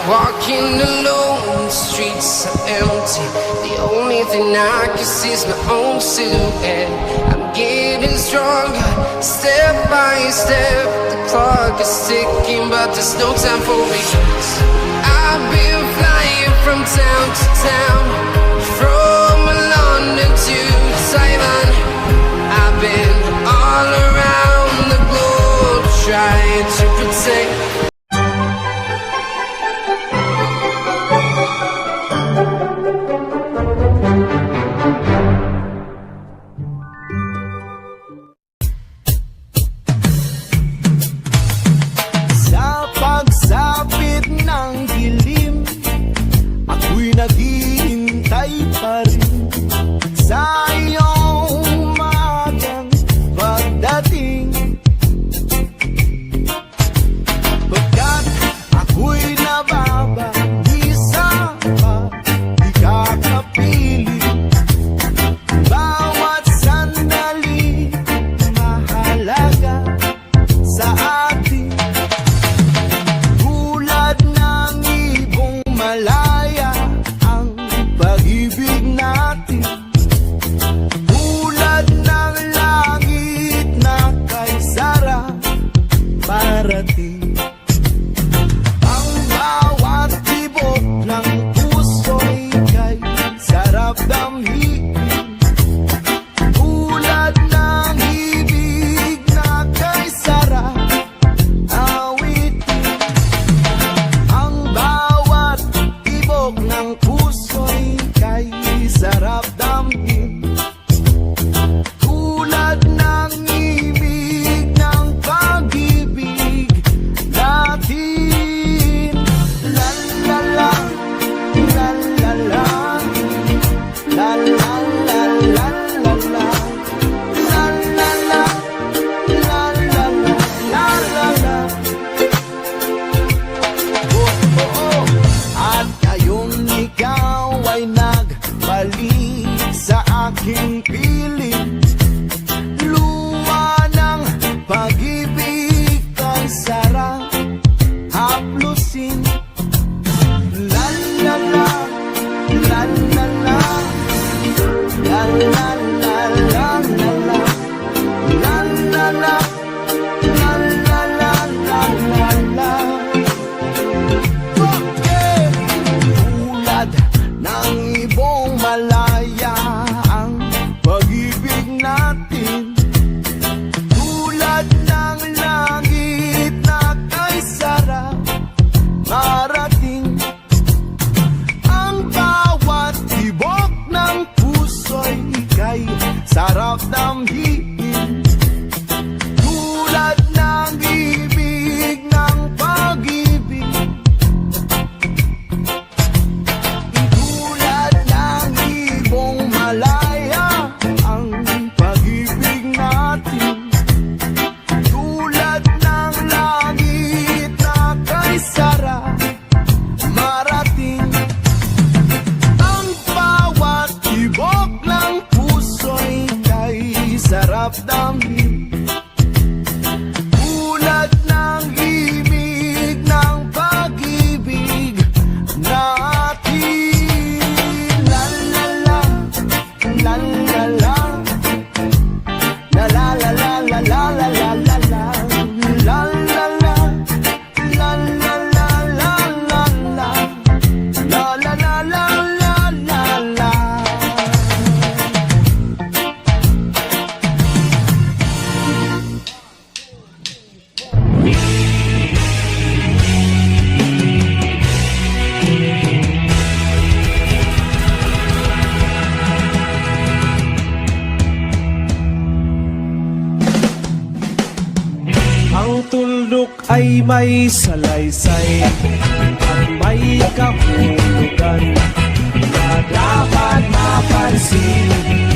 Walking alone, the streets are empty. The only thing I can see is my own silhouette. I'm getting stronger, step by step. The clock is ticking, but there's no time for regrets. I've been flying from town to town, from London to Taiwan. I've been all around the globe trying to protect. Sa pagsapit ng dilim, ako'y naghihintay pa rin sa iyong maagang pagdating. Pagkat ako'y nababagisa pa, di kakapiling. Bawat sandali mahalaga sa atin. Tulad ng ibong malaya ang pag-ibig natin. Tulad ng langit na kay sarap parating. Ang bawat tibok ng puso'y kay sarap damhin. Tulad ng ibig na kay sarap awitin. Ang bawat tibok ng puso'y kay sarap damhin. Tulad ng ibig ng pag-ibig natin. La la la, la la la, la la la la la la, la la la, la la la, la la la. At ngayong ikaw ay nagbalik sa aking piling. Luwa ng pag-ibig kay sarap haplusin. La la la, la la la, la la la la la la, la la la, la la la la la. Okay. Tulad ng ibong malaya ang pag-ibig natin. Tulad ng langit na kay sarap marating. Ang bawat tibok ng puso'y kay sarap damhin. Tulad ng ibig ng pag-ibig. Tulad ng ibong malaya ang pag-ibig natin. Tulad ng langit na kay sarap marating. Ang bawat tibok ng puso'y kay sarap damhin. Tulad ng ibig ng pag-ibig natin. La la la, la la la, la la la la la la la la la la, la la la, la la la la la la, la la la la la la. Ang tuldok ay may salaysay at may kahulugan na dapat mapansin.